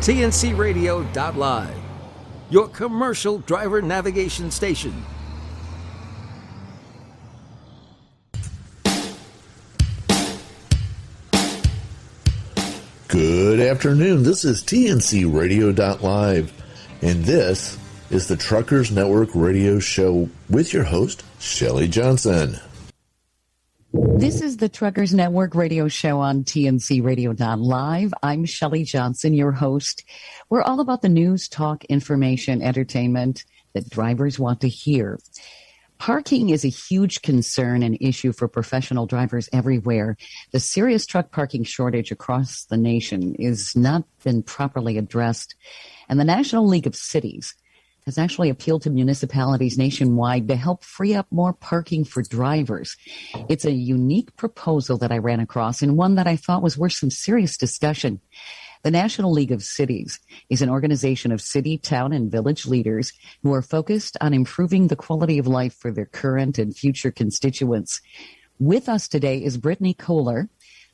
TNCRadio.LIVE, your commercial driver navigation station. Good afternoon. This is TNCRadio.LIVE, and this is the Truckers Network Radio Show with your host, Shelley Johnson. This is the Truckers Network Radio Show on TNCRadio.LIVE. I'm Shelley Johnson, your host. We're all about the news, talk, information, entertainment that drivers want to hear. Parking is a huge concern and issue for professional drivers everywhere. The serious truck parking shortage across the nation is not been properly addressed. And the National League of Cities has actually appealed to municipalities nationwide to help free up more parking for drivers. It's a unique proposal that I ran across and one that I thought was worth some serious discussion. The National League of Cities is an organization of city, town, and village leaders who are focused on improving the quality of life for their current and future constituents. With us today is Britney Kohler,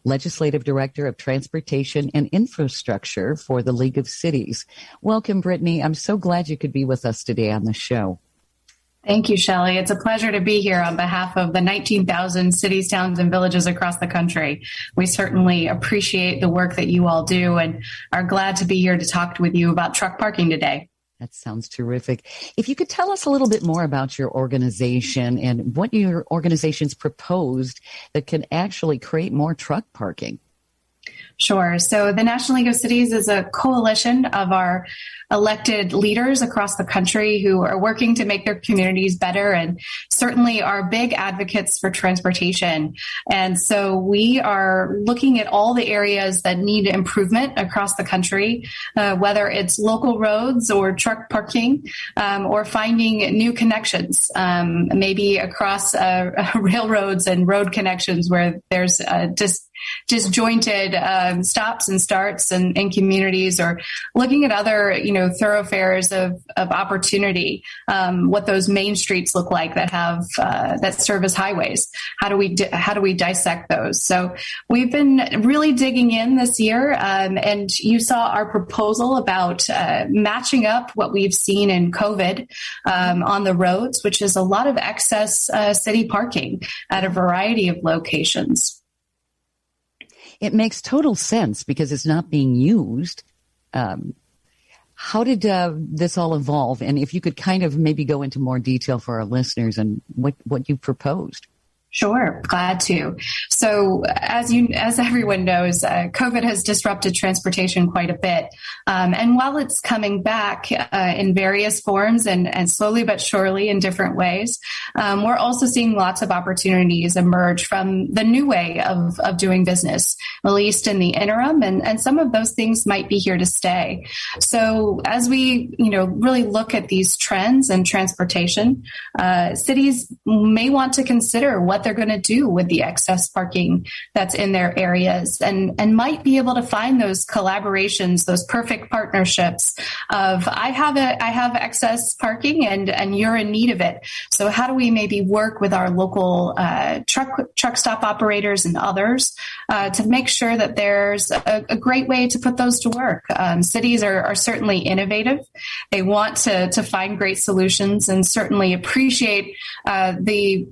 Legislative Director of Transportation and Infrastructure for the League of Cities. Welcome, Britney. I'm so glad you could be with us today on the show. Thank you, Shelley. It's a pleasure to be here on behalf of the 19,000 cities, towns, and villages across the country. We certainly appreciate the work that you all do and are glad to be here to talk with you about truck parking today. That sounds terrific. If you could tell us a little bit more about your organization and what your organization's proposed that can actually create more truck parking. Sure. So the National League of Cities is a coalition of our elected leaders across the country who are working to make their communities better and certainly are big advocates for transportation. And so we are looking at all the areas that need improvement across the country, whether it's local roads or truck parking, or finding new connections, maybe across railroads and road connections where there's disjointed stops and starts in communities, or looking at other, thoroughfares of opportunity, what those main streets look like that have that serve as highways. How do we dissect those? So we've been really digging in this year, and you saw our proposal about matching up what we've seen in COVID on the roads, which is a lot of excess city parking at a variety of locations. It makes total sense because it's not being used. How did this all evolve? And if you could kind of maybe go into more detail for our listeners and what you proposed. Sure, glad to. So as everyone knows, COVID has disrupted transportation quite a bit. And while it's coming back in various forms and slowly but surely in different ways, we're also seeing lots of opportunities emerge from the new way of doing business, at least in the interim. And some of those things might be here to stay. So as we, really look at these trends in transportation, cities may want to consider what they're going to do with the excess parking that's in their areas, and might be able to find those collaborations, those perfect partnerships of I have excess parking and you're in need of it. So how do we maybe work with our local truck stop operators and others to make sure that there's a great way to put those to work? Cities are certainly innovative. They want to find great solutions and certainly appreciate the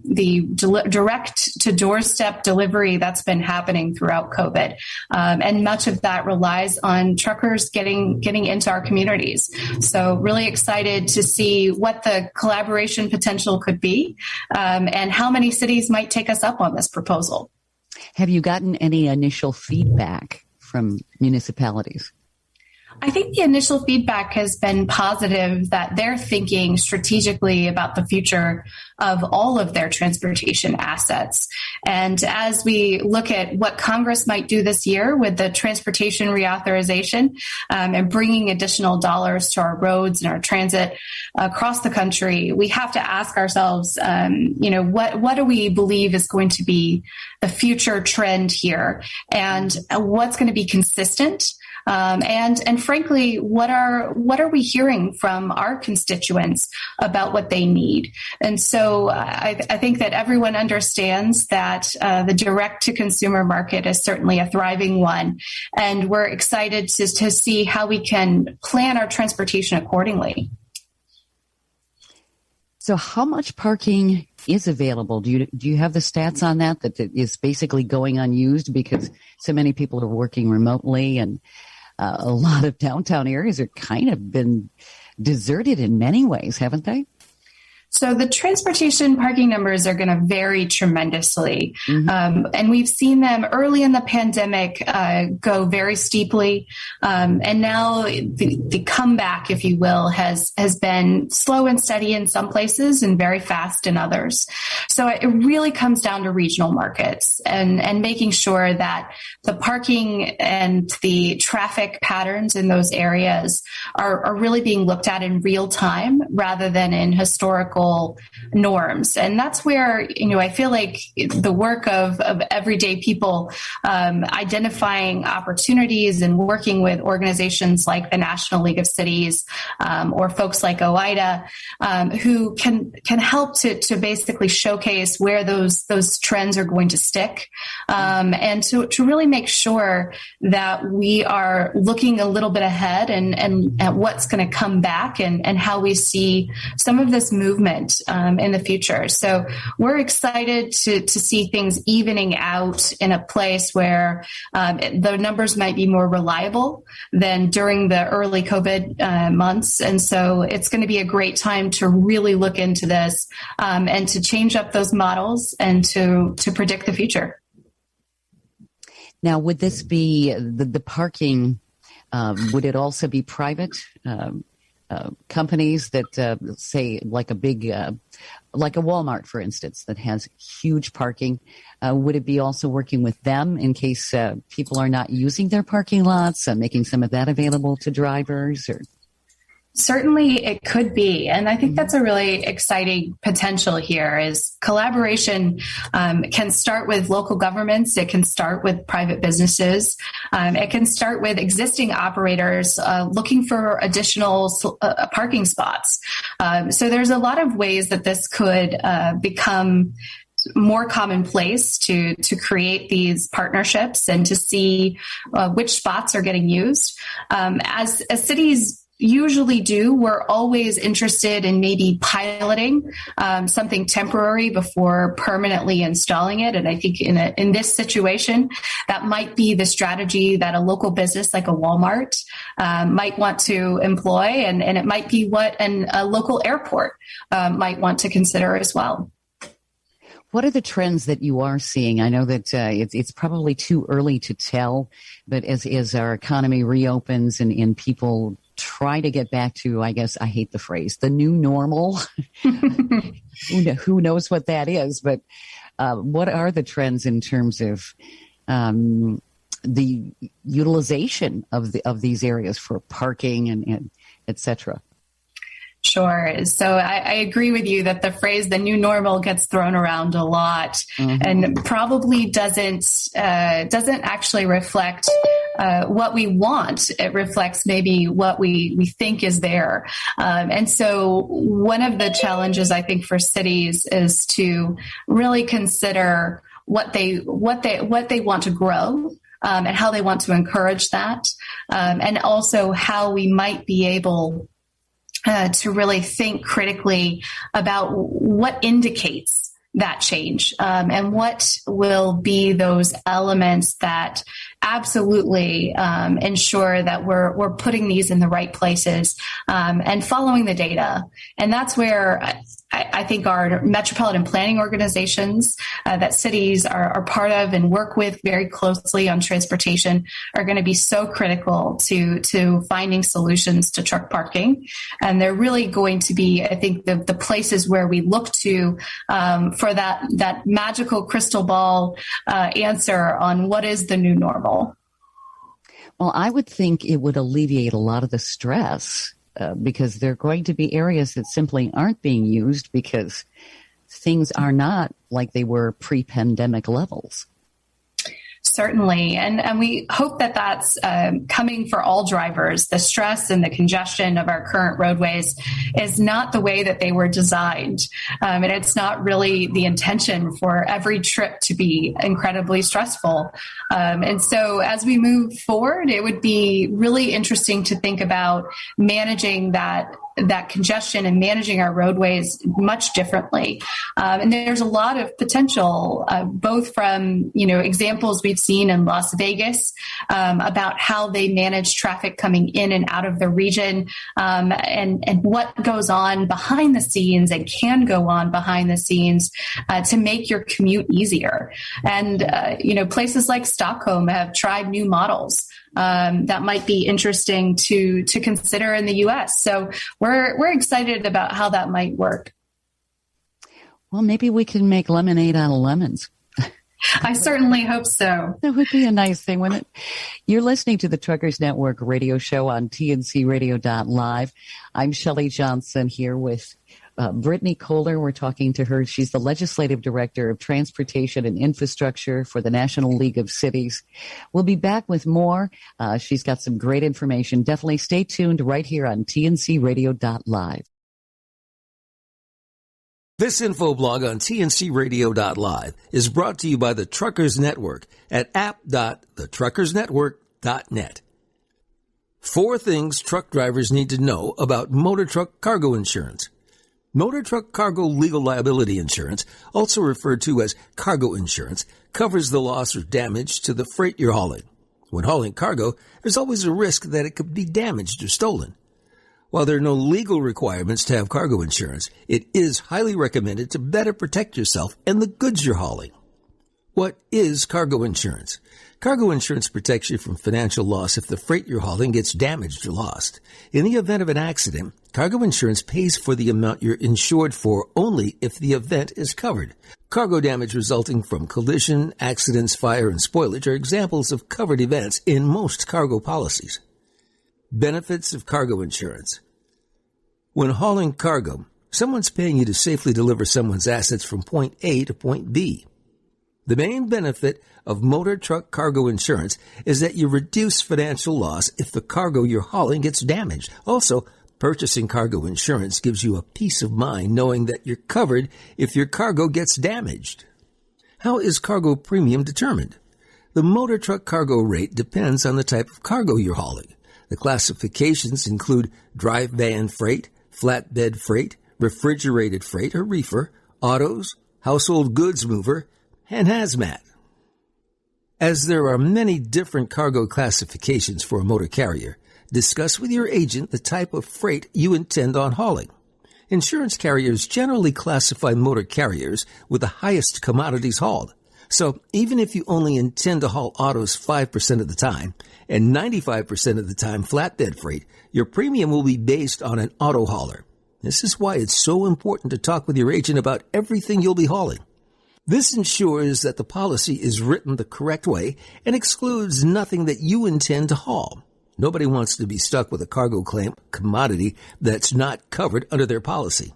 direct to doorstep delivery that's been happening throughout COVID. And much of that relies on truckers getting into our communities. So really excited to see what the collaboration potential could be, and how many cities might take us up on this proposal. Have you gotten any initial feedback from municipalities? I think the initial feedback has been positive, that they're thinking strategically about the future of all of their transportation assets. And as we look at what Congress might do this year with the transportation reauthorization, and bringing additional dollars to our roads and our transit across the country, we have to ask ourselves, what do we believe is going to be the future trend here, and what's going to be consistent and frankly, what are we hearing from our constituents about what they need? And so I think that everyone understands that the direct-to-consumer market is certainly a thriving one, and we're excited to see how we can plan our transportation accordingly. So how much parking is available? Do you have the stats on that is basically going unused because so many people are working remotely, and a lot of downtown areas are kind of been deserted in many ways, haven't they? So the transportation parking numbers are going to vary tremendously. And we've seen them early in the pandemic go very steeply. And now the comeback, if you will, has been slow and steady in some places and very fast in others. So it really comes down to regional markets and making sure that the parking and the traffic patterns in those areas are really being looked at in real time rather than in historical norms. And that's where, I feel like the work of everyday people identifying opportunities and working with organizations like the National League of Cities or folks like OIDA who can help to basically showcase where those trends are going to stick and to really make sure that we are looking a little bit ahead and at what's going to come back and how we see some of this movement in the future. So we're excited to see things evening out in a place where the numbers might be more reliable than during the early COVID months. And so it's going to be a great time to really look into this and to change up those models and to predict the future. Now, would this be the parking? Would it also be private companies that say like a big, like a Walmart, for instance, that has huge parking? Would it be also working with them in case people are not using their parking lots, making some of that available to drivers? Or certainly it could be. And I think that's a really exciting potential here is collaboration can start with local governments. It can start with private businesses. It can start with existing operators looking for additional parking spots. So there's a lot of ways that this could become more commonplace to create these partnerships and to see which spots are getting used. As cities usually do, we're always interested in maybe piloting something temporary before permanently installing it. And I think in this situation, that might be the strategy that a local business like a Walmart might want to employ. And it might be what a local airport might want to consider as well. What are the trends that you are seeing? I know that it's probably too early to tell, but as our economy reopens and people try to get back to, I guess I hate the phrase, the new normal. Who knows what that is? But what are the trends in terms of the utilization of these areas for parking and et cetera? Sure. So I agree with you that the phrase "the new normal" gets thrown around a lot, and probably doesn't actually reflect what we want. It reflects maybe what we think is there. And so one of the challenges I think for cities is to really consider what they want to grow. And how they want to encourage that, and also how we might be able to really think critically about what indicates that change and what will be those elements that absolutely ensure that we're putting these in the right places and following the data. And that's where I think our metropolitan planning organizations that cities are part of and work with very closely on transportation are going to be so critical to finding solutions to truck parking. And they're really going to be, I think, the places where we look to for that magical crystal ball answer on what is the new normal. Well, I would think it would alleviate a lot of the stress because there are going to be areas that simply aren't being used because things are not like they were pre-pandemic levels. Certainly. And we hope that that's coming for all drivers. The stress and the congestion of our current roadways is not the way that they were designed. And it's not really the intention for every trip to be incredibly stressful. And so as we move forward, it would be really interesting to think about managing that congestion and managing our roadways much differently. And there's a lot of potential, both from, examples we've seen in Las Vegas about how they manage traffic coming in and out of the region, and what goes on behind the scenes and can go on behind the scenes to make your commute easier. And, places like Stockholm have tried new models that might be interesting to consider in the U.S. So we're excited about how that might work. Well, maybe we can make lemonade out of lemons. I certainly hope so. That would be a nice thing, wouldn't it? You're listening to the Truckers Network radio show on TNCRadio.LIVE. I'm Shelley Johnson here with Britney Kohler. We're talking to her. She's the Legislative Director of Transportation and Infrastructure for the National League of Cities. We'll be back with more. She's got some great information. Definitely stay tuned right here on TNCRadio.LIVE. This info blog on TNCRadio.live is brought to you by the Truckers Network at app.thetruckersnetwork.net. 4 things truck drivers need to know about motor truck cargo insurance. Motor truck cargo legal liability insurance, also referred to as cargo insurance, covers the loss or damage to the freight you're hauling. When hauling cargo, there's always a risk that it could be damaged or stolen. While there are no legal requirements to have cargo insurance, it is highly recommended to better protect yourself and the goods you're hauling. What is cargo insurance? Cargo insurance protects you from financial loss if the freight you're hauling gets damaged or lost. In the event of an accident, cargo insurance pays for the amount you're insured for only if the event is covered. Cargo damage resulting from collision, accidents, fire, and spoilage are examples of covered events in most cargo policies. Benefits of cargo insurance. When hauling cargo, someone's paying you to safely deliver someone's assets from point A to point B. The main benefit of motor truck cargo insurance is that you reduce financial loss if the cargo you're hauling gets damaged. Also, purchasing cargo insurance gives you a peace of mind knowing that you're covered if your cargo gets damaged. How is cargo premium determined? The motor truck cargo rate depends on the type of cargo you're hauling. The classifications include dry van freight, flatbed freight, refrigerated freight or reefer, autos, household goods mover, and hazmat. As there are many different cargo classifications for a motor carrier, discuss with your agent the type of freight you intend on hauling. Insurance carriers generally classify motor carriers with the highest commodities hauled. So even if you only intend to haul autos 5% of the time and 95% of the time flatbed freight, your premium will be based on an auto hauler. This is why it's so important to talk with your agent about everything you'll be hauling. This ensures that the policy is written the correct way and excludes nothing that you intend to haul. Nobody wants to be stuck with a cargo claim commodity that's not covered under their policy.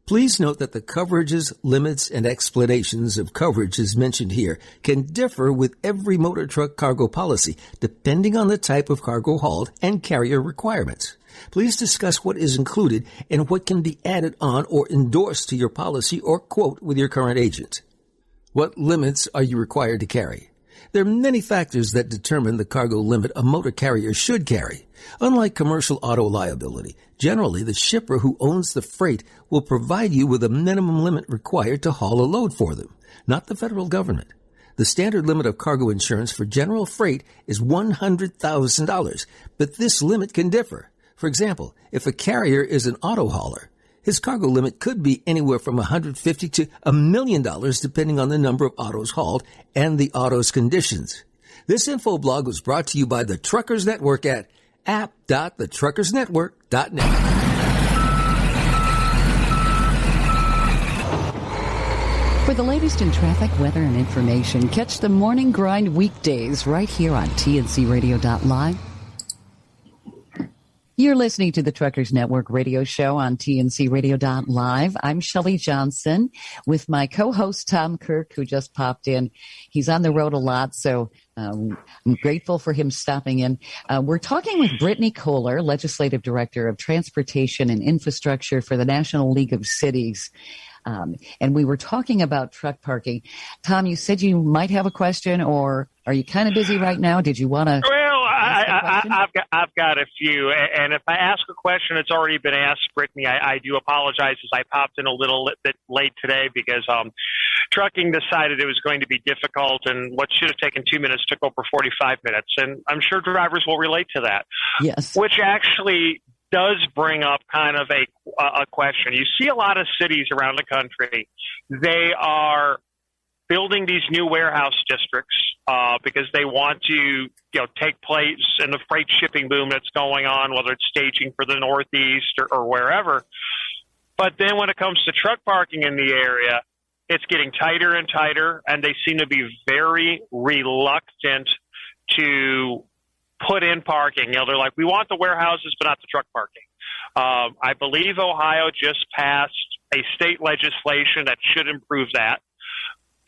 Please note that the coverages, limits, and explanations of coverage as mentioned here can differ with every motor truck cargo policy, depending on the type of cargo hauled and carrier requirements. Please discuss what is included and what can be added on or endorsed to your policy or quote with your current agent. What limits are you required to carry? There are many factors that determine the cargo limit a motor carrier should carry. Unlike commercial auto liability, generally the shipper who owns the freight will provide you with a minimum limit required to haul a load for them, not the federal government. The standard limit of cargo insurance for general freight is $100,000, but this limit can differ. For example, if a carrier is an auto hauler, his cargo limit could be anywhere from $150,000 to $1 million depending on the number of autos hauled and the auto's conditions. This info blog was brought to you by the Truckers Network at app.thetruckersnetwork.net. For the latest in traffic, weather, and information, catch the Morning Grind weekdays right here on TNCRadio.live. You're listening to the Truckers Network radio show on TNCRadio.LIVE. I'm Shelley Johnson with my co-host Tom Kirk, who just popped in. He's on the road a lot, so I'm grateful for him stopping in. We're talking with Britney Kohler, Legislative Director of Transportation and Infrastructure for the National League of Cities. And we were talking about truck parking. Tom, you said you might have a question, or are you kind of busy right now? Did you want to? Well, I've got a few, and if I ask a question, it's already been asked, Brittany. I do apologize as I popped in a little bit late today because trucking decided it was going to be difficult, and what should have taken 2 minutes took over 45 minutes, and I'm sure drivers will relate to that. Yes. Which actually does bring up kind of a question. You see a lot of cities around the country, they are building these new warehouse districts because they want to, take place in the freight shipping boom that's going on, whether it's staging for the Northeast or wherever. But then when it comes to truck parking in the area, it's getting tighter and tighter, and they seem to be very reluctant to put in parking. They're like, we want the warehouses, but not the truck parking. I believe Ohio just passed a state legislation that should improve that,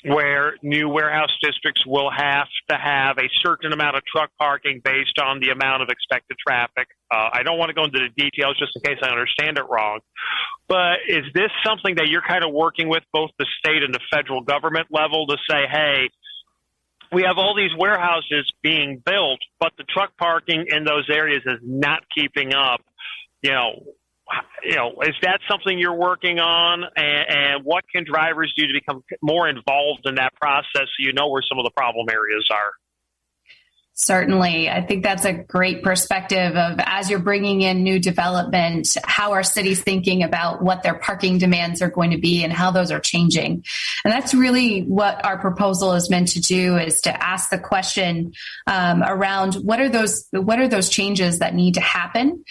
where new warehouse districts will have to have a certain amount of truck parking based on the amount of expected traffic. I don't want to go into the details just in case I understand it wrong. But is this something that you're kind of working with both the state and the federal government level to say, hey, we have all these warehouses being built, but the truck parking in those areas is not keeping up? Is that something you're working on? And what can drivers do to become more involved in that process so you know where some of the problem areas are? Certainly. I think that's a great perspective of, as you're bringing in new development, how are cities thinking about what their parking demands are going to be and how those are changing. And that's really what our proposal is meant to do, is to ask the question around what are those changes that need to happen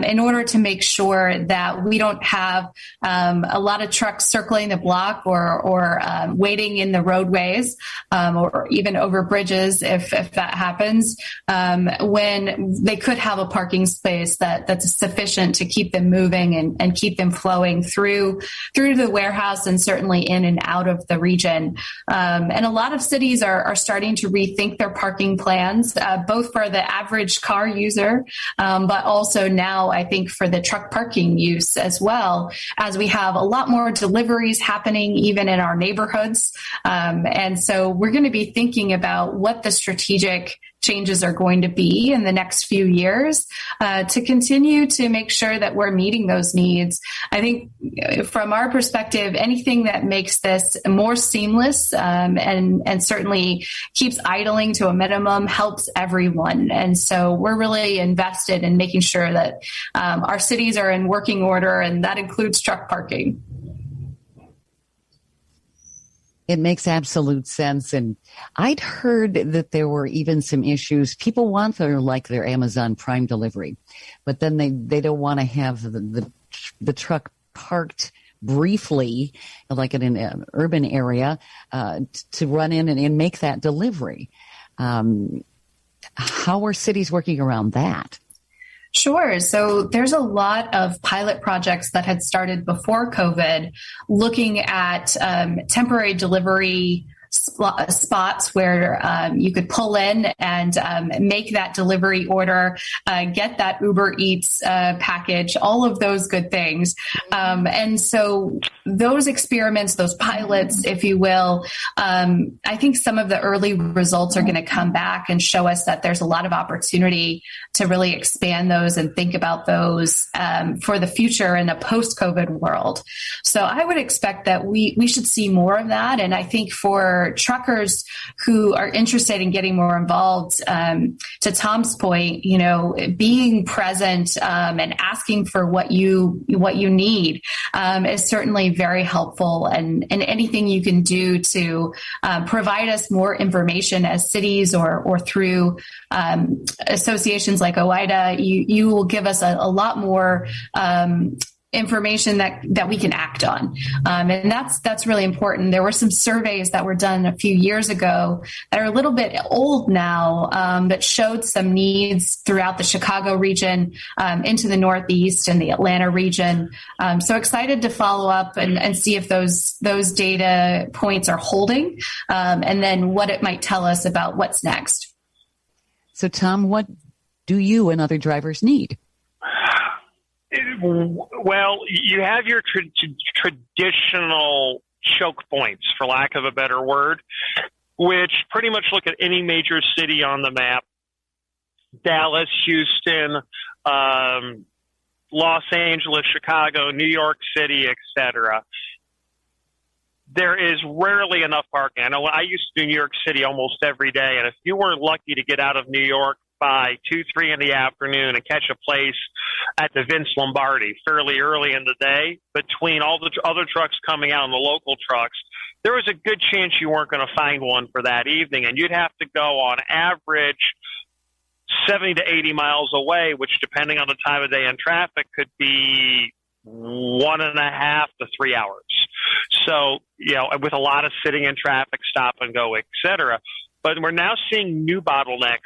in order to make sure that we don't have a lot of trucks circling the block or waiting in the roadways or even over bridges if that happens. When they could have a parking space that's sufficient to keep them moving and keep them flowing through the warehouse and certainly in and out of the region. And a lot of cities are starting to rethink their parking plans, both for the average car user, but also now I think for the truck parking use as well, as we have a lot more deliveries happening even in our neighborhoods. And so we're going to be thinking about what the strategic changes are going to be in the next few years to continue to make sure that we're meeting those needs. I think from our perspective, anything that makes this more seamless and certainly keeps idling to a minimum helps everyone. And so we're really invested in making sure that our cities are in working order, and that includes truck parking. It makes absolute sense. And I'd heard that there were even some issues. People want their Amazon Prime delivery, but then they don't want to have the truck parked briefly, like in an urban area, to run in and make that delivery. How are cities working around that? Sure. So there's a lot of pilot projects that had started before COVID looking at temporary delivery spots where you could pull in and make that delivery order, get that Uber Eats package, all of those good things. And so those experiments, those pilots, if you will, I think some of the early results are going to come back and show us that there's a lot of opportunity to really expand those and think about those for the future in a post-COVID world. So I would expect that we should see more of that. And I think for truckers who are interested in getting more involved, to Tom's point, being present and asking for what you need is certainly very helpful. And anything you can do to provide us more information as cities or through associations like OIDA, you will give us a lot more information that we can act on. And that's really important. There were some surveys that were done a few years ago that are a little bit old now, that showed some needs throughout the Chicago region, into the Northeast and the Atlanta region. So excited to follow up and see if those data points are holding, and then what it might tell us about what's next. So Tom, what do you and other drivers need? Well, you have your traditional choke points, for lack of a better word, which pretty much look at any major city on the map: Dallas, Houston, Los Angeles, Chicago, New York City, etc. There is rarely enough parking. I know I used to do New York City almost every day, and if you weren't lucky to get out of New York by 2-3 in the afternoon and catch a place at the Vince Lombardi fairly early in the day, between all the other trucks coming out and the local trucks, there was a good chance you weren't going to find one for that evening, and you'd have to go on average 70 to 80 miles away, which, depending on the time of day and traffic, could be 1.5 to 3 hours. So, with a lot of sitting in traffic, stop and go, et cetera. But we're now seeing new bottlenecks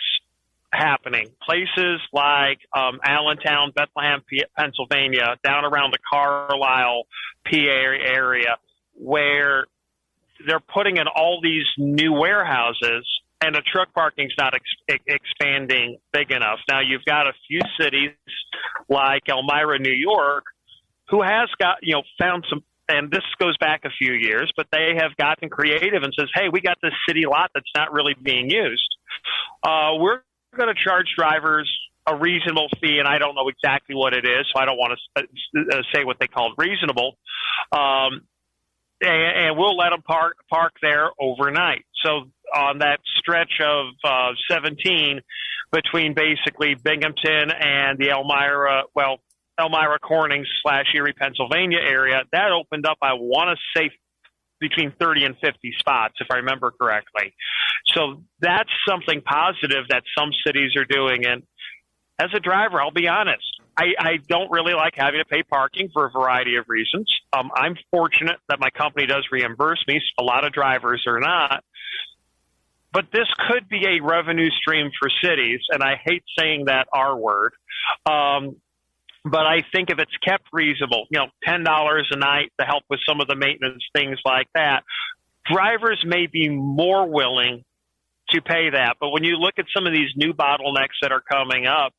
happening. Places like Allentown, Bethlehem, Pennsylvania, down around the Carlisle, PA area, where they're putting in all these new warehouses, and the truck parking's not expanding big enough. Now, you've got a few cities like Elmira, New York, who has got, found some, and this goes back a few years, but they have gotten creative and says, hey, we got this city lot that's not really being used. We're going to charge drivers a reasonable fee, and I don't know exactly what it is, so I don't want to say what they call reasonable. And we'll let them park there overnight. So on that stretch of 17 between basically Binghamton and the Elmira Corning / Erie, Pennsylvania area, that opened up, I want to say, between 30 and 50 spots, if I remember correctly. So that's something positive that some cities are doing. And as a driver, I'll be honest, I don't really like having to pay parking for a variety of reasons. I'm fortunate that my company does reimburse me. A lot of drivers are not. But this could be a revenue stream for cities, and I hate saying that R word. But I think if it's kept reasonable, $10 a night to help with some of the maintenance, things like that, drivers may be more willing to pay that. But when you look at some of these new bottlenecks that are coming up,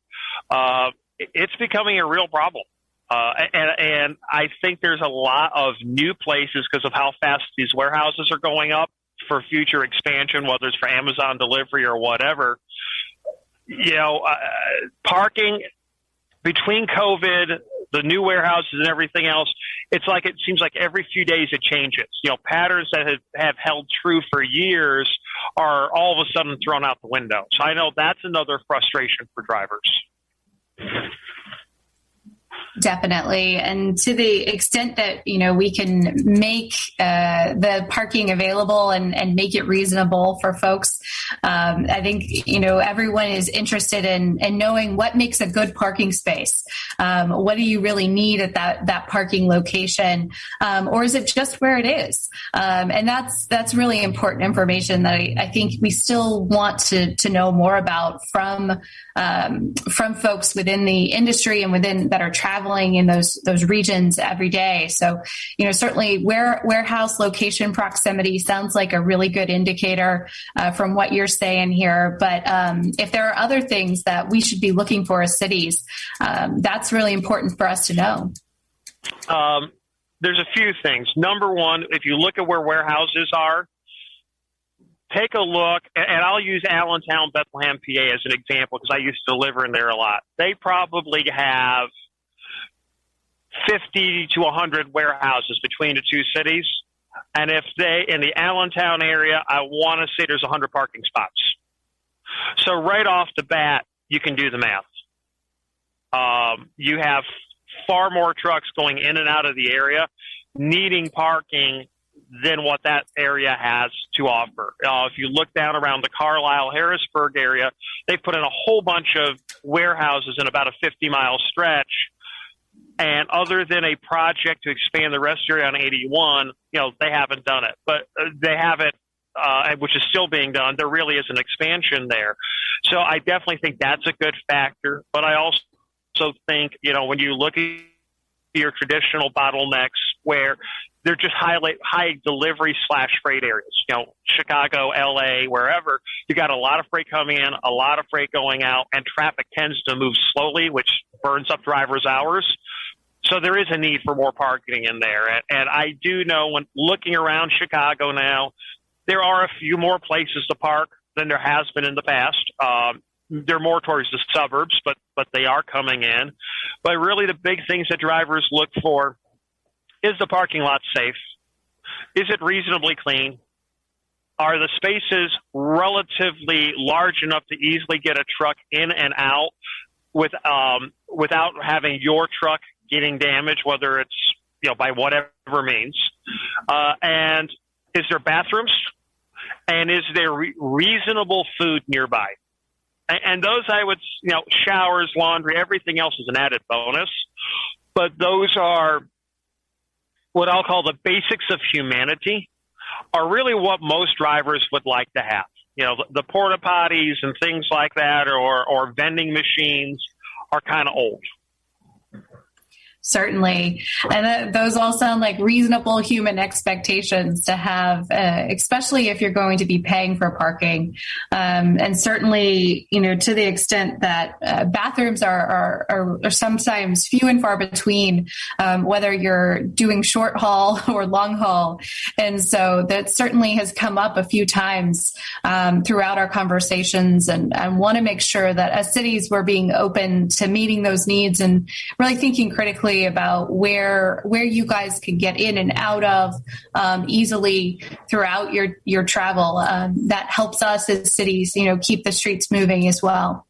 it's becoming a real problem. And I think there's a lot of new places because of how fast these warehouses are going up for future expansion, whether it's for Amazon delivery or whatever. Parking between COVID, the new warehouses and everything else, it seems like every few days it changes. Patterns that have held true for years are all of a sudden thrown out the window. So I know that's another frustration for drivers. Definitely. And to the extent that, we can make the parking available and make it reasonable for folks, I think, everyone is interested in knowing what makes a good parking space. What do you really need at that parking location? Or is it just where it is? And that's really important information that I think we still want to know more about from folks within the industry and within that are traveling in those regions every day. So, certainly warehouse location proximity sounds like a really good indicator from what you're saying here. But if there are other things that we should be looking for as cities, that's really important for us to know. There's a few things. Number one, if you look at where warehouses are, take a look, and I'll use Allentown, Bethlehem, PA as an example because I used to deliver in there a lot. They probably have 50 to 100 warehouses between the two cities. And if in the Allentown area, I want to say there's 100 parking spots. So right off the bat, you can do the math. You have far more trucks going in and out of the area needing parking than what that area has to offer. If you look down around the Carlisle, Harrisburg area, they've put in a whole bunch of warehouses in about a 50-mile stretch. And other than a project to expand the rest area on 81, they haven't done it. But they haven't, which is still being done. There really is an expansion there. So I definitely think that's a good factor. But I also think, when you look at your traditional bottlenecks where they're just high delivery / freight areas, Chicago, LA, wherever, you got a lot of freight coming in, a lot of freight going out, and traffic tends to move slowly, which burns up drivers' hours. So there is a need for more parking in there. And I do know when looking around Chicago now, there are a few more places to park than there has been in the past. They're more towards the suburbs, but they are coming in. But really the big things that drivers look for is the parking lot safe? Is it reasonably clean? Are the spaces relatively large enough to easily get a truck in and out without having your truck getting damaged, whether it's by whatever means? And is there bathrooms? And is there reasonable food nearby? And those showers, laundry, everything else is an added bonus. But those are what I'll call the basics of humanity, are really what most drivers would like to have. The porta potties and things like that, or vending machines are kind of old. Certainly. And those all sound like reasonable human expectations to have, especially if you're going to be paying for parking. And certainly, to the extent that bathrooms are sometimes few and far between, whether you're doing short haul or long haul. And so that certainly has come up a few times throughout our conversations. And I want to make sure that as cities, we're being open to meeting those needs and really thinking critically about where you guys can get in and out of easily throughout your travel. That helps us as cities, keep the streets moving as well.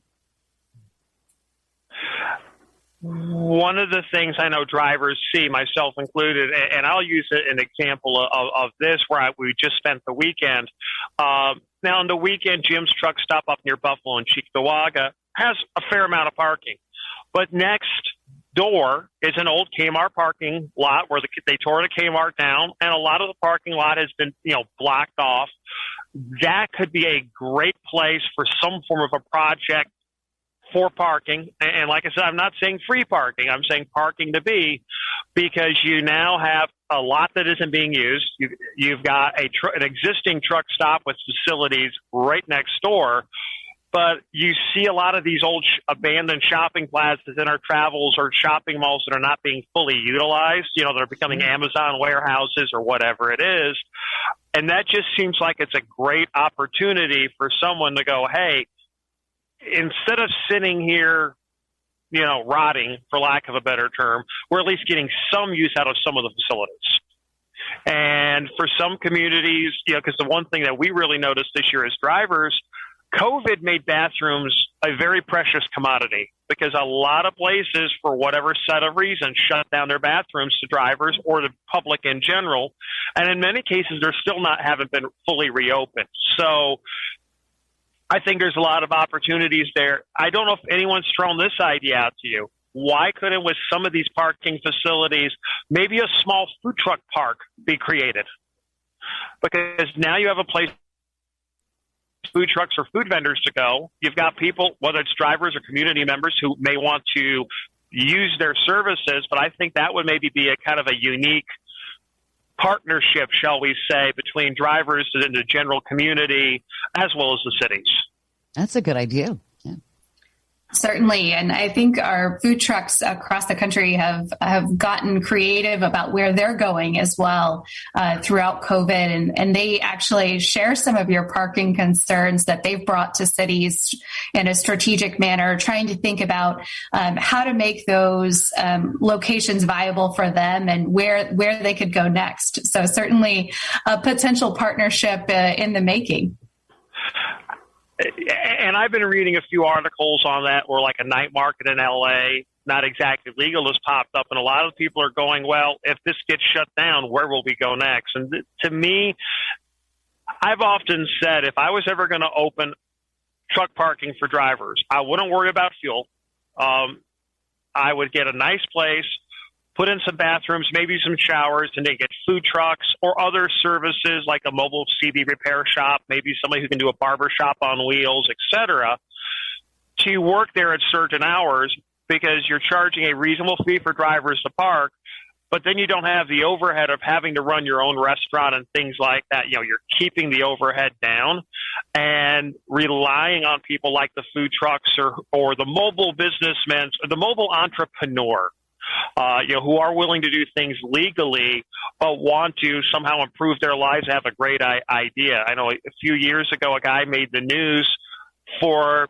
One of the things I know drivers see, myself included, and I'll use an example of this where we just spent the weekend. Now, on the weekend, Jim's truck stop up near Buffalo and Cheektowaga has a fair amount of parking. But next door is an old Kmart parking lot where they tore the Kmart down, and a lot of the parking lot has been, blocked off. That could be a great place for some form of a project for parking. And like I said, I'm not saying free parking. I'm saying parking to be, because you now have a lot that isn't being used. You've got an existing truck stop with facilities right next door. But you see a lot of these old abandoned shopping plazas in our travels or shopping malls that are not being fully utilized. They're becoming Amazon warehouses or whatever it is. And that just seems like it's a great opportunity for someone to go, hey, instead of sitting here, rotting, for lack of a better term, we're at least getting some use out of some of the facilities. And for some communities, because the one thing that we really noticed this year as drivers, COVID made bathrooms a very precious commodity because a lot of places, for whatever set of reasons, shut down their bathrooms to drivers or the public in general. And in many cases, they're still haven't been fully reopened. So I think there's a lot of opportunities there. I don't know if anyone's thrown this idea out to you. Why couldn't, with some of these parking facilities, maybe a small food truck park be created? Because now you have a place food trucks or food vendors to go. You've got people, whether it's drivers or community members, who may want to use their services, but I think that would maybe be a kind of a unique partnership, shall we say, between drivers and the general community as well as the cities. That's a good idea. Yeah. Certainly. And I think our food trucks across the country have gotten creative about where they're going as well throughout COVID. And they actually share some of your parking concerns that they've brought to cities in a strategic manner, trying to think about how to make those locations viable for them and where they could go next. So certainly a potential partnership in the making. And I've been reading a few articles on that where like a night market in LA, not exactly legal, has popped up. And a lot of people are going, well, if this gets shut down, where will we go next? And to me, I've often said if I was ever going to open truck parking for drivers, I wouldn't worry about fuel. I would get a nice place put in some bathrooms, maybe some showers, and then get food trucks or other services like a mobile CV repair shop, maybe somebody who can do a barber shop on wheels, etc., to work there at certain hours because you're charging a reasonable fee for drivers to park, but then you don't have the overhead of having to run your own restaurant and things like that. You know, you're keeping the overhead down and relying on people like the food trucks or the mobile businessmen, or the mobile entrepreneur, who are willing to do things legally but want to somehow improve their lives, have a great idea. I know a few years ago, a guy made the news for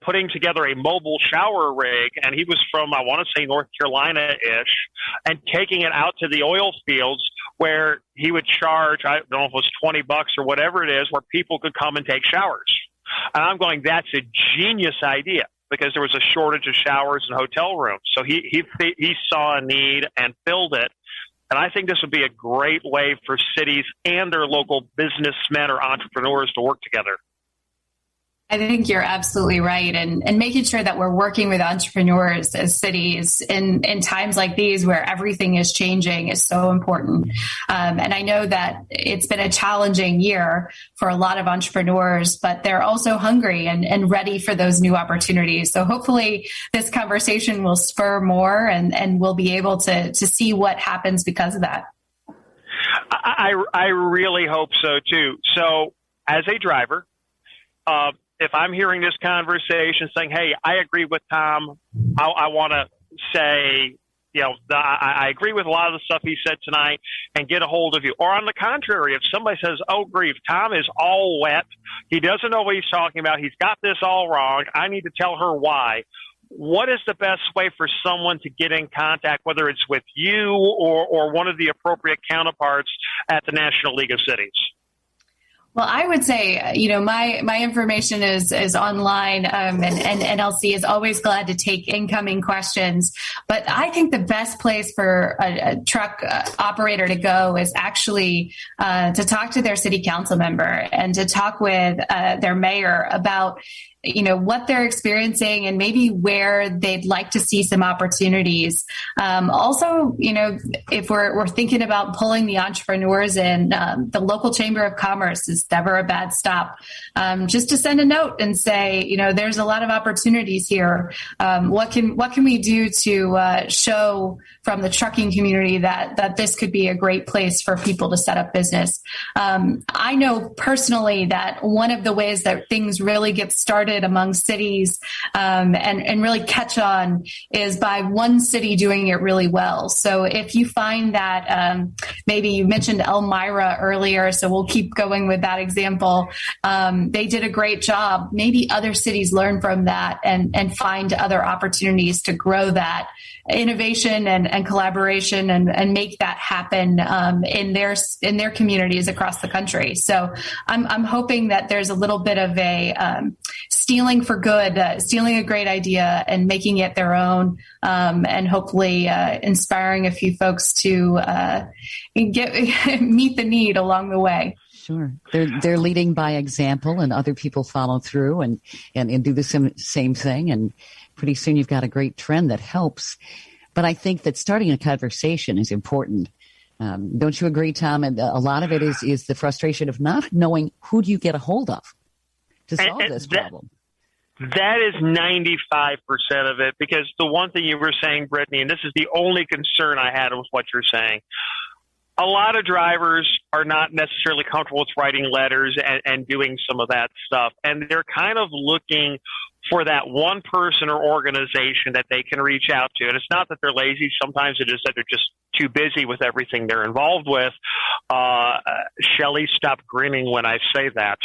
putting together a mobile shower rig, and he was from, I want to say, North Carolina-ish, and taking it out to the oil fields where he would charge, I don't know if it was $20 or whatever it is, where people could come and take showers. And I'm going, that's a genius idea, because there was a shortage of showers and hotel rooms. So he saw a need and filled it. And I think this would be a great way for cities and their local businessmen or entrepreneurs to work together. I think you're absolutely right. And making sure that we're working with entrepreneurs as cities in times like these where everything is changing is so important. And I know that it's been a challenging year for a lot of entrepreneurs, but they're also hungry and ready for those new opportunities. So hopefully this conversation will spur more and we'll be able to see what happens because of that. I really hope so too. So as a driver, if I'm hearing this conversation saying, hey, I agree with Tom, I want to say, I agree with a lot of the stuff he said tonight and get a hold of you. Or on the contrary, if somebody says, oh, grief, Tom is all wet, he doesn't know what he's talking about, he's got this all wrong, I need to tell her why. What is the best way for someone to get in contact, whether it's with you or one of the appropriate counterparts at the National League of Cities? Well, I would say, my information is online, and NLC is always glad to take incoming questions. But I think the best place for a truck operator to go is actually to talk to their city council member and to talk with their mayor about what they're experiencing and maybe where they'd like to see some opportunities. Also, if we're thinking about pulling the entrepreneurs in, the local chamber of commerce is never a bad stop. Just to send a note and say, there's a lot of opportunities here. What can we do to show from the trucking community that this could be a great place for people to set up business? I know personally that one of the ways that things really get started among cities and really catch on is by one city doing it really well. So if you find that maybe you mentioned Elmira earlier, so we'll keep going with that example. They did a great job. Maybe other cities learn from that and find other opportunities to grow that innovation and collaboration and make that happen in their communities across the country. So I'm hoping that there's a little bit of a stealing for good, stealing a great idea and making it their own, and hopefully inspiring a few folks to meet the need along the way. Sure. They're leading by example, and other people follow through and do the same thing. And pretty soon you've got a great trend that helps. But I think that starting a conversation is important. Don't you agree, Tom? And a lot of it is the frustration of not knowing who do you get a hold of to solve this problem. That is 95% of it, because the one thing you were saying, Brittany, and this is the only concern I had with what you're saying, a lot of drivers are not necessarily comfortable with writing letters and doing some of that stuff. And they're kind of looking for that one person or organization that they can reach out to. And it's not that they're lazy. Sometimes it is that they're just too busy with everything they're involved with. Shelley, stop grinning when I say that.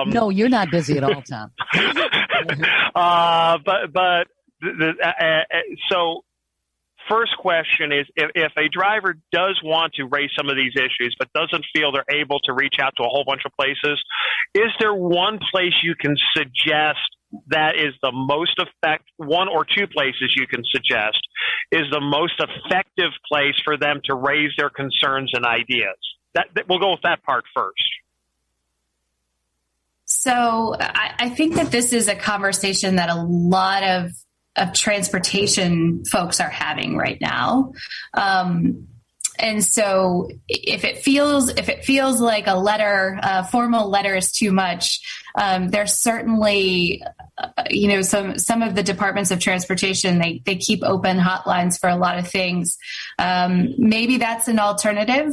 No, you're not busy at all, Tom. So first question is, if a driver does want to raise some of these issues but doesn't feel they're able to reach out to a whole bunch of places, is there one place you can suggest that is the most one or two places you can suggest is the most effective place for them to raise their concerns and ideas? We'll go with that part first. So I think that this is a conversation that a lot of transportation folks are having right now. And so if it feels like a formal letter is too much, there's certainly, some of the departments of transportation, they keep open hotlines for a lot of things. Maybe that's an alternative,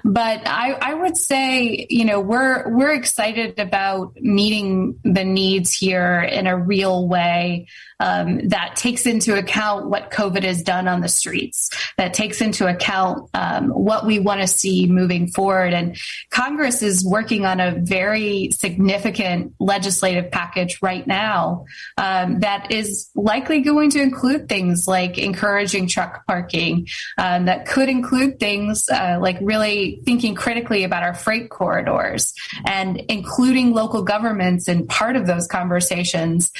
but I would say, we're excited about meeting the needs here in a real way, that takes into account what COVID has done on the streets, that takes into account what we want to see moving forward. And Congress is working on a very significant legislative package right now that is likely going to include things like encouraging truck parking, that could include things like really thinking critically about our freight corridors and including local governments in part of those conversations.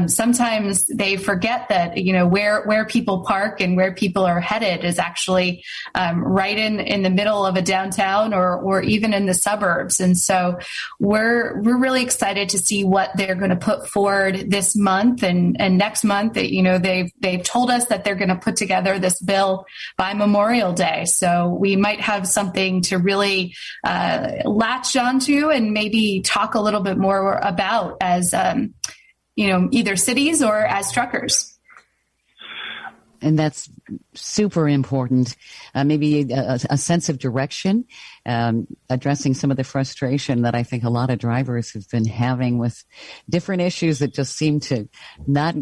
Sometimes they forget that, where people park and where people are headed is actually right in the middle of a downtown or even in the suburbs. And so we're really excited to see what they're going to put forward this month and next month. That they've told us that they're going to put together this bill by Memorial Day. So we might have something to really latch onto and maybe talk a little bit more about as either cities or as truckers. And that's super important. Maybe a sense of direction, addressing some of the frustration that I think a lot of drivers have been having with different issues that just seem to not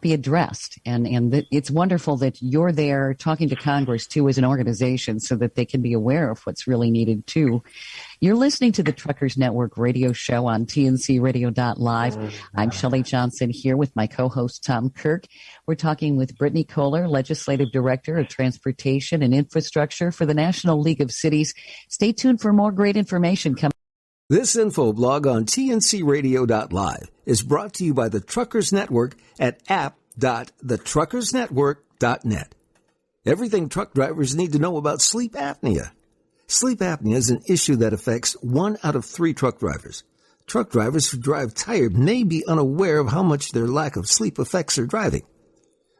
be addressed. And it's wonderful that you're there talking to Congress, too, as an organization so that they can be aware of what's really needed, too. You're listening to the Truckers Network radio show on TNCRadio.LIVE. I'm Shelley Johnson here with my co-host Tom Kirk. We're talking with Britney Kohler, Legislative Director of Transportation and Infrastructure for the National League of Cities. Stay tuned for more great information coming. This info blog on TNCRadio.LIVE is brought to you by the Truckers Network at app.thetruckersnetwork.net. Everything truck drivers need to know about sleep apnea. Sleep apnea is an issue that affects 1 out of 3 truck drivers. Truck drivers who drive tired may be unaware of how much their lack of sleep affects their driving.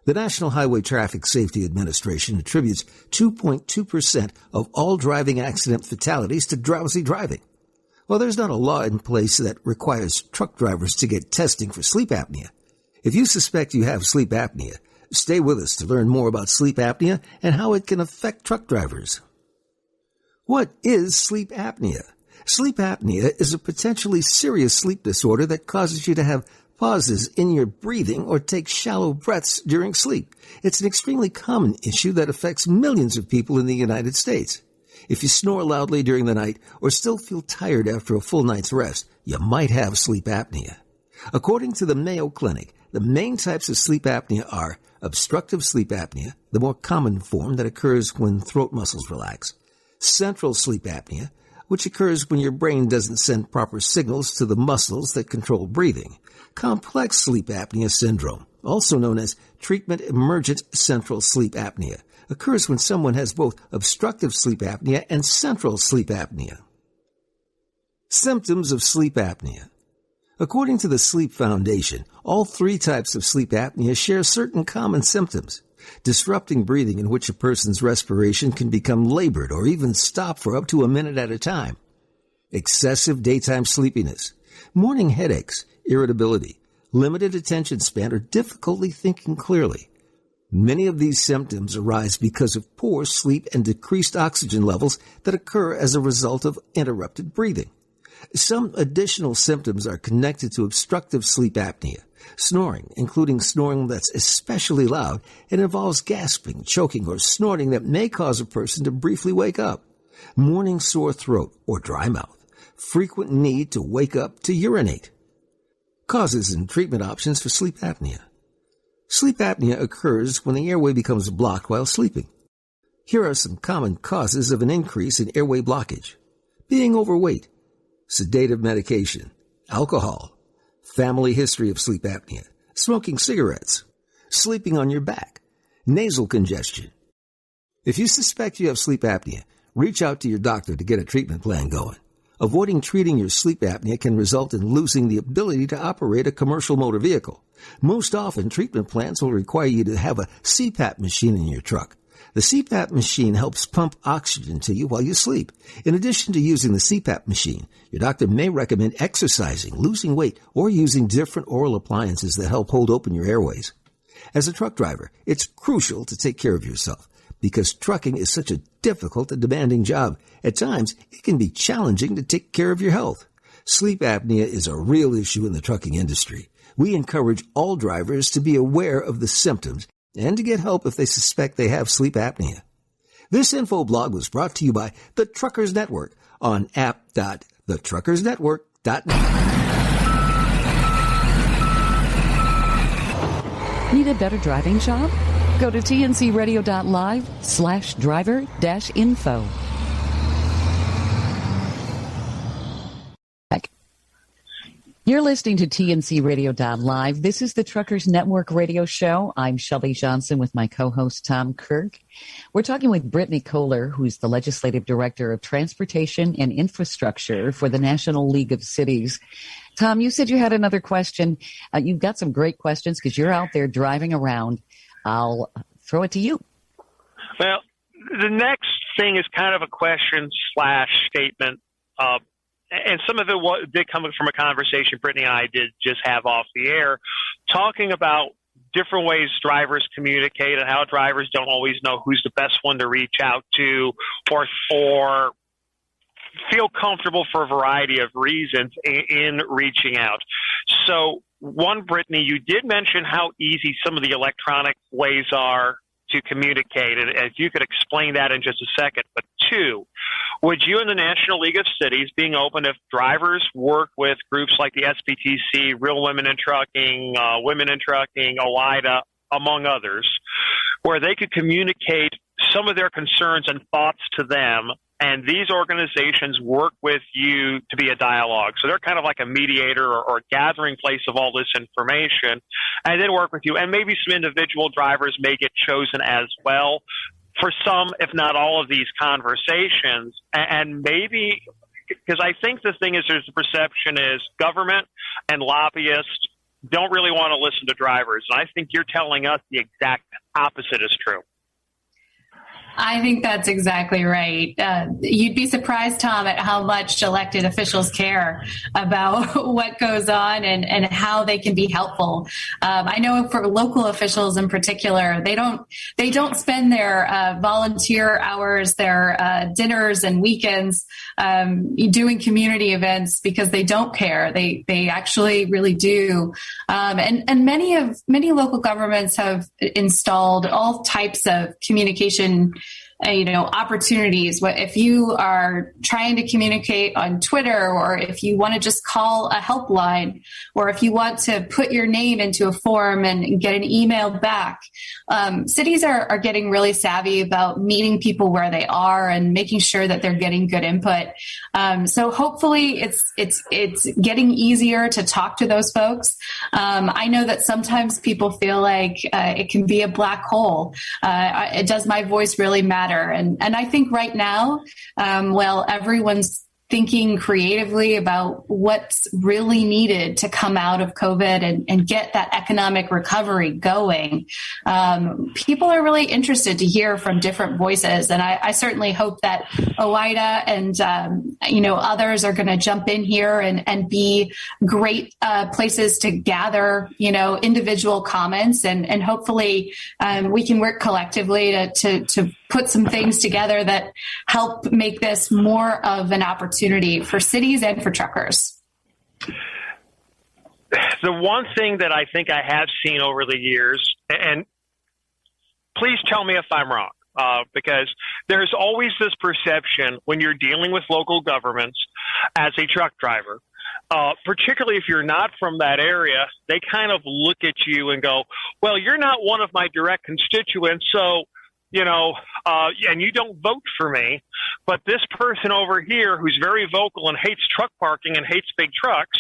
The National Highway Traffic Safety Administration attributes 2.2% of all driving accident fatalities to drowsy driving. Well, there's not a law in place that requires truck drivers to get testing for sleep apnea. If you suspect you have sleep apnea, stay with us to learn more about sleep apnea and how it can affect truck drivers. What is sleep apnea? Sleep apnea is a potentially serious sleep disorder that causes you to have pauses in your breathing or take shallow breaths during sleep. It's an extremely common issue that affects millions of people in the United States. If you snore loudly during the night or still feel tired after a full night's rest, you might have sleep apnea. According to the Mayo Clinic, the main types of sleep apnea are obstructive sleep apnea, the more common form that occurs when throat muscles relax; central sleep apnea, which occurs when your brain doesn't send proper signals to the muscles that control breathing; complex sleep apnea syndrome, also known as treatment-emergent central sleep apnea, occurs when someone has both obstructive sleep apnea and central sleep apnea. Symptoms of sleep apnea. According to the Sleep Foundation, all 3 types of sleep apnea share certain common symptoms: disrupting breathing, in which a person's respiration can become labored or even stop for up to a minute at a time; excessive daytime sleepiness; morning headaches; irritability; limited attention span, or difficulty thinking clearly. Many of these symptoms arise because of poor sleep and decreased oxygen levels that occur as a result of interrupted breathing. Some additional symptoms are connected to obstructive sleep apnea: snoring, including snoring that's especially loud and involves gasping, choking, or snorting that may cause a person to briefly wake up; morning sore throat or dry mouth; frequent need to wake up to urinate. Causes and treatment options for sleep apnea. Sleep apnea occurs when the airway becomes blocked while sleeping. Here are some common causes of an increase in airway blockage: being overweight, sedative medication, alcohol, family history of sleep apnea, smoking cigarettes, sleeping on your back, nasal congestion. If you suspect you have sleep apnea, reach out to your doctor to get a treatment plan going. Avoiding treating your sleep apnea can result in losing the ability to operate a commercial motor vehicle. Most often, treatment plans will require you to have a CPAP machine in your truck. The CPAP machine helps pump oxygen to you while you sleep. In addition to using the CPAP machine, your doctor may recommend exercising, losing weight, or using different oral appliances that help hold open your airways. As a truck driver, it's crucial to take care of yourself because trucking is such a difficult and demanding job. At times, it can be challenging to take care of your health. Sleep apnea is a real issue in the trucking industry. We encourage all drivers to be aware of the symptoms and to get help if they suspect they have sleep apnea. This info blog was brought to you by the Truckers Network on app.thetruckersnetwork.net. Need a better driving job? Go to TNCRadio.LIVE/driver-info. You're listening to TNCRadio.LIVE. This is the Truckers Network radio show. I'm Shelley Johnson with my co-host Tom Kirk. We're talking with Britney Kohler, who's the Legislative Director of Transportation and Infrastructure for the National League of Cities. Tom, you said you had another question. You've got some great questions because you're out there driving around. I'll throw it to you. Well, the next thing is kind of a question/statement. And some of it did come from a conversation Brittany and I did just have off the air, talking about different ways drivers communicate and how drivers don't always know who's the best one to reach out to or feel comfortable for a variety of reasons in reaching out. So, one, Brittany, you did mention how easy some of the electronic ways are to communicate, and if you could explain that in just a second. But two, would you and the National League of Cities being open if drivers work with groups like the SPTC, Real Women in Trucking, OIDA, among others, where they could communicate some of their concerns and thoughts to them, and these organizations work with you to be a dialogue. So they're kind of like a mediator or a gathering place of all this information, and then work with you. And maybe some individual drivers may get chosen as well for some, if not all, of these conversations. And maybe, because I think the thing is, there's the perception is government and lobbyists don't really want to listen to drivers. And I think you're telling us the exact opposite is true. I think that's exactly right. You'd be surprised, Tom, at how much elected officials care about what goes on and how they can be helpful. I know for local officials in particular, they don't spend their volunteer hours, their dinners and weekends doing community events because they don't care. They actually really do. And many local governments have installed all types of communication opportunities. If you are trying to communicate on Twitter, or if you want to just call a helpline, or if you want to put your name into a form and get an email back, cities are getting really savvy about meeting people where they are and making sure that they're getting good input. So hopefully it's getting easier to talk to those folks. I know that sometimes people feel like it can be a black hole. Does my voice really matter? And I think right now, while everyone's thinking creatively about what's really needed to come out of COVID and get that economic recovery going, people are really interested to hear from different voices. And I certainly hope that OIDA and, others are going to jump in here and be great places to gather, individual comments. And hopefully we can work collectively to put some things together that help make this more of an opportunity for cities and for truckers. The one thing that I think I have seen over the years, and please tell me if I'm wrong, because there's always this perception when you're dealing with local governments as a truck driver, particularly if you're not from that area, they kind of look at you and go, well, you're not one of my direct constituents, so and you don't vote for me, but this person over here who's very vocal and hates truck parking and hates big trucks,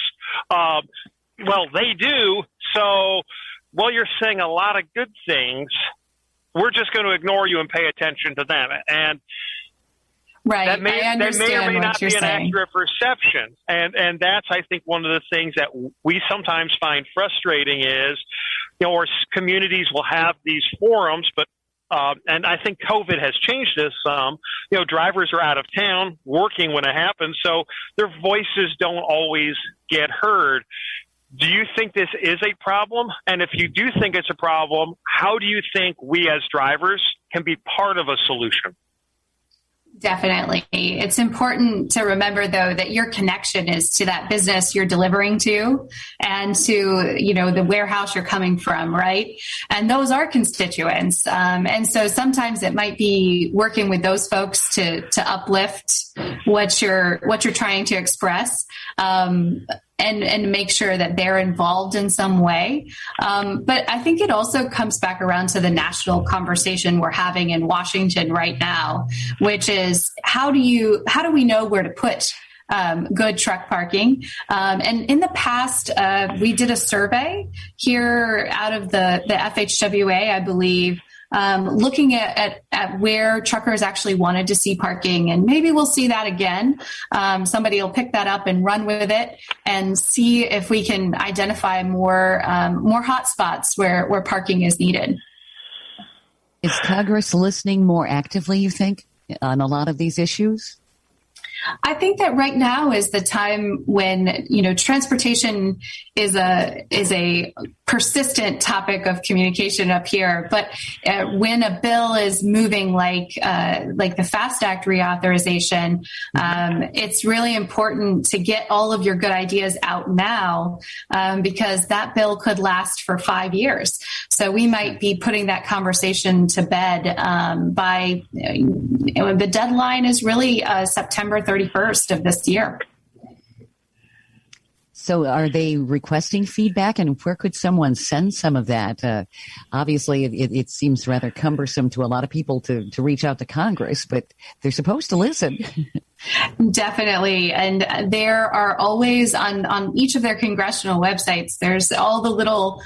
well, they do. So while you're saying a lot of good things, we're just going to ignore you and pay attention to them. And Right. That may or may not be an accurate perception. And that's, I think, one of the things that we sometimes find frustrating is, or communities will have these forums, but and I think COVID has changed this some. Drivers are out of town working when it happens, so their voices don't always get heard. Do you think this is a problem? And if you do think it's a problem, how do you think we as drivers can be part of a solution? Definitely. It's important to remember, though, that your connection is to that business you're delivering to and to, the warehouse you're coming from, right? And those are constituents. And so sometimes it might be working with those folks to uplift what you're trying to express. And make sure that they're involved in some way. But I think it also comes back around to the national conversation we're having in Washington right now, which is how do we know where to put good truck parking? And in the past, we did a survey here out of the FHWA, I believe, looking at where truckers actually wanted to see parking. And maybe we'll see that again. Somebody will pick that up and run with it and see if we can identify more hot spots where parking is needed. Is Congress listening more actively, you think, on a lot of these issues? I think that right now is the time when, transportation is a persistent topic of communication up here. But when a bill is moving like the FAST Act reauthorization, it's really important to get all of your good ideas out now, because that bill could last for 5 years. So we might be putting that conversation to bed by the deadline is really September 31st of this year. So are they requesting feedback, and where could someone send some of that? Obviously, it seems rather cumbersome to a lot of people to reach out to Congress, but they're supposed to listen. Definitely. And there are always on each of their congressional websites, there's all the little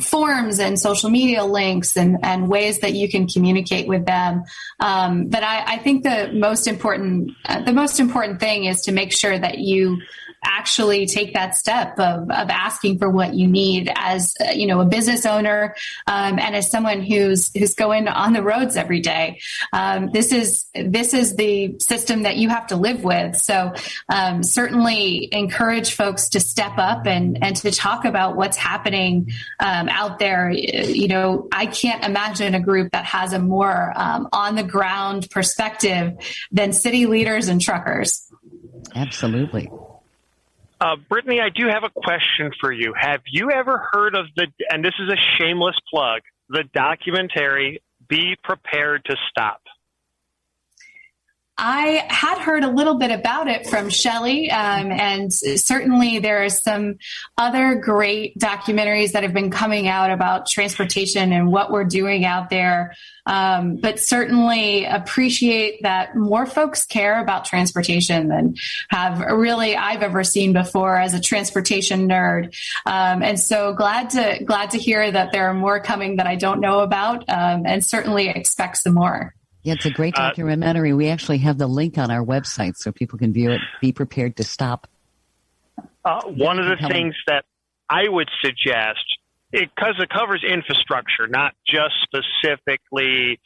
forms and social media links and ways that you can communicate with them. But I think the most important thing is to make sure that you actually take that step of asking for what you need as a business owner, and as someone who's going on the roads every day. This is the system that you have to live with. So certainly encourage folks to step up and to talk about what's happening out there. I can't imagine a group that has a more on the ground perspective than city leaders and truckers. Absolutely. Britney, I do have a question for you. Have you ever heard of and this is a shameless plug, the documentary Be Prepared to Stop? I had heard a little bit about it from Shelley, and certainly there are some other great documentaries that have been coming out about transportation and what we're doing out there. But certainly appreciate that more folks care about transportation than I've ever seen before as a transportation nerd. And so glad to hear that there are more coming that I don't know about, and certainly expect some more. Yeah, it's a great documentary. We actually have the link on our website so people can view it. Be prepared to stop. One of the things that I would suggest, because it covers infrastructure, not just specifically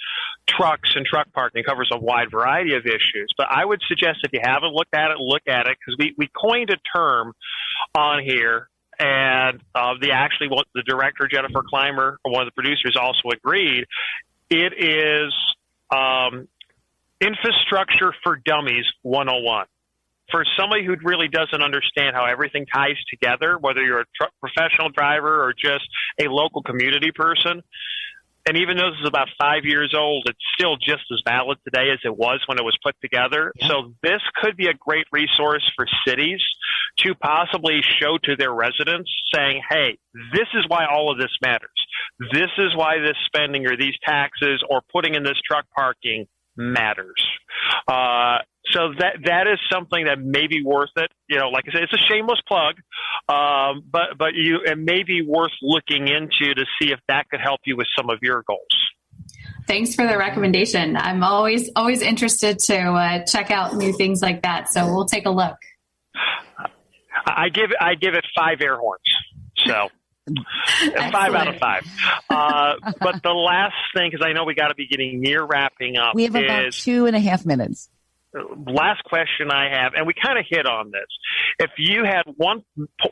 trucks and truck parking. It covers a wide variety of issues. But I would suggest if you haven't look at it, because we coined a term on here. And the director, Jennifer Clymer, or one of the producers, also agreed. It is Infrastructure for Dummies 101. For somebody who really doesn't understand how everything ties together, whether you're a professional driver or just a local community person, and even though this is about 5 years old, it's still just as valid today as it was when it was put together. Yeah. So this could be a great resource for cities to possibly show to their residents saying, hey, this is why all of this matters. This is why this spending or these taxes or putting in this truck parking matters. So that is something that may be worth it. Like I said, it's a shameless plug, but it may be worth looking into to see if that could help you with some of your goals. Thanks for the recommendation. I'm always interested to check out new things like that. So we'll take a look. I give it 5 air horns. So 5 out of 5. But the last thing, because I know we got to be getting near wrapping up. We have about 2.5 minutes. Last question I have, and we kind of hit on this. If you had one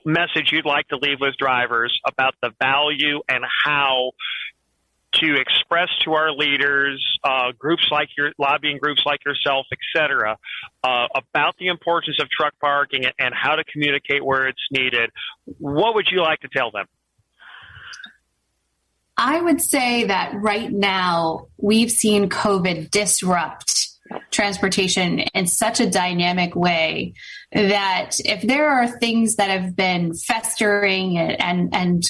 message you'd like to leave with drivers about the value and how to express to our leaders, groups like lobbying groups like yourself, et cetera, about the importance of truck parking and how to communicate where it's needed, what would you like to tell them? I would say that right now we've seen COVID disrupt transportation in such a dynamic way that if there are things that have been festering and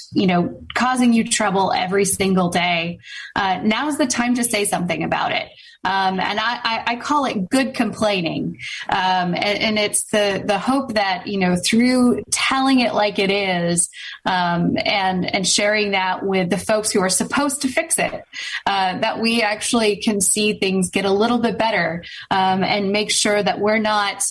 causing you trouble every single day, now's the time to say something about it. And I call it good complaining. And it's the hope that, through telling it like it is, and sharing that with the folks who are supposed to fix it, that we actually can see things get a little bit better, and make sure that we're not,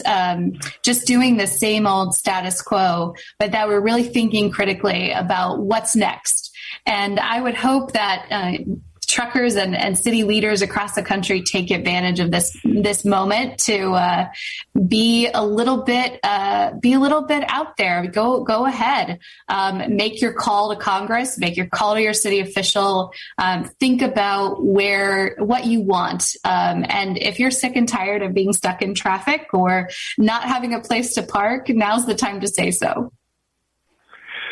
just doing the same old status quo, but that we're really thinking critically about what's next. And I would hope that, truckers and city leaders across the country take advantage of this moment to be a little bit out there. Go ahead, make your call to Congress, make your call to your city official. Think about what you want, and if you're sick and tired of being stuck in traffic or not having a place to park, now's the time to say so.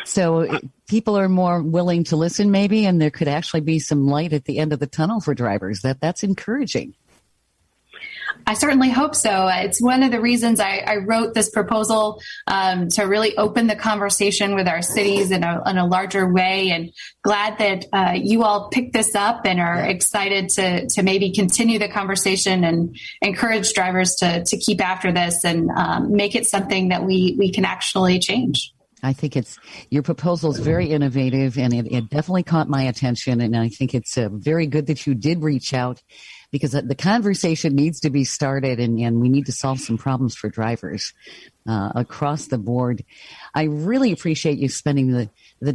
So people are more willing to listen maybe, and there could actually be some light at the end of the tunnel for drivers. That's encouraging. I certainly hope so. It's one of the reasons I wrote this proposal, to really open the conversation with our cities in a larger way, and glad that you all picked this up and are excited to maybe continue the conversation and encourage drivers to keep after this and make it something that we can actually change. I think your proposal is very innovative, and it definitely caught my attention. And I think it's very good that you did reach out, because the conversation needs to be started, and we need to solve some problems for drivers across the board. I really appreciate you spending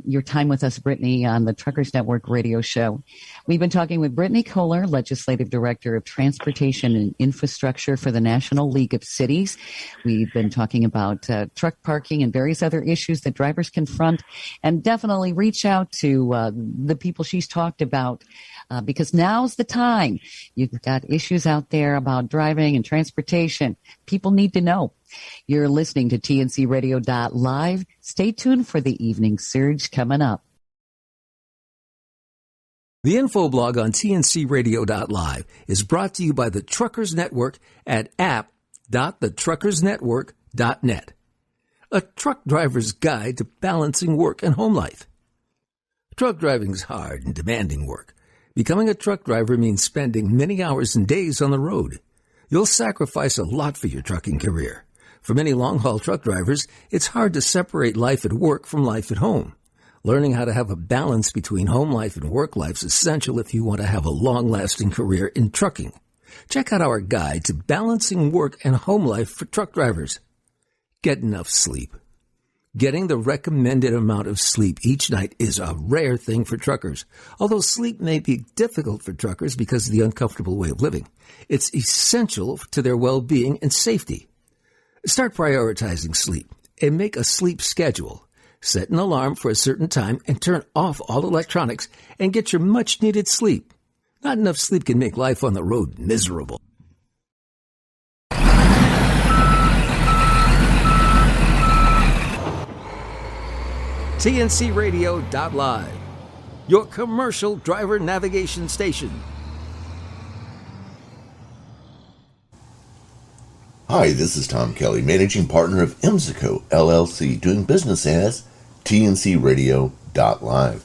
your time with us, Britney, on the Truckers Network radio show. We've been talking with Britney Kohler, Legislative Director of Transportation and Infrastructure for the National League of Cities. We've been talking about truck parking and various other issues that drivers confront, and definitely reach out to the people she's talked about, because now's the time. You've got issues out there about driving and transportation. People need to know. You're listening to TNCRadio.LIVE. Stay tuned for the Evening Surge coming up. The info blog on TNCRadio.LIVE is brought to you by the Truckers Network at app.thetruckersnetwork.net. A truck driver's guide to balancing work and home life. Truck driving is hard and demanding work. Becoming a truck driver means spending many hours and days on the road. You'll sacrifice a lot for your trucking career. For many long-haul truck drivers, it's hard to separate life at work from life at home. Learning how to have a balance between home life and work life is essential if you want to have a long-lasting career in trucking. Check out our guide to balancing work and home life for truck drivers. Get enough sleep. Getting the recommended amount of sleep each night is a rare thing for truckers. Although sleep may be difficult for truckers because of the uncomfortable way of living, it's essential to their well-being and safety. Start prioritizing sleep and make a sleep schedule. Set an alarm for a certain time and turn off all electronics and get your much-needed sleep. Not enough sleep can make life on the road miserable. TNCRadio.LIVE, your commercial driver navigation station. Hi, this is Tom Kelly, managing partner of IMSICO, LLC, doing business as TNCRadio.LIVE.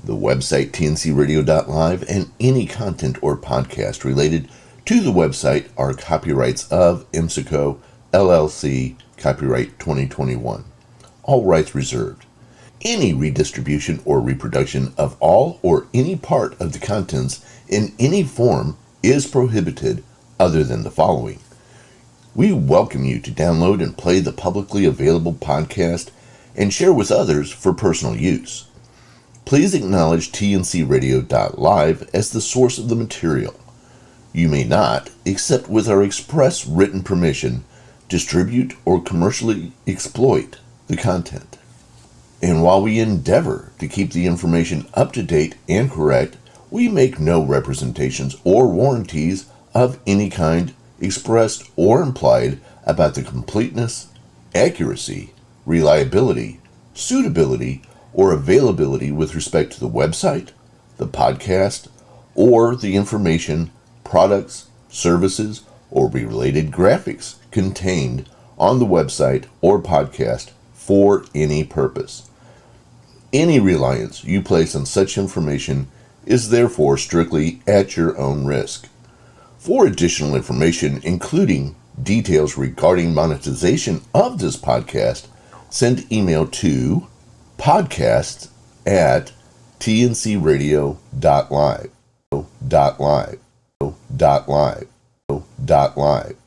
The website TNCRadio.LIVE and any content or podcast related to the website are copyrights of IMSICO, LLC, copyright 2021. All rights reserved. Any redistribution or reproduction of all or any part of the contents in any form is prohibited other than the following. We welcome you to download and play the publicly available podcast and share with others for personal use. Please acknowledge TNCRadio.LIVE as the source of the material. You may not, except with our express written permission, distribute or commercially exploit the content. And while we endeavor to keep the information up to date and correct, we make no representations or warranties of any kind expressed or implied about the completeness, accuracy, reliability, suitability, or availability with respect to the website, the podcast, or the information, products, services, or related graphics contained on the website or podcast for any purpose. Any reliance you place on such information is therefore strictly at your own risk. For additional information, including details regarding monetization of this podcast, send email to podcasts@tncradio.live.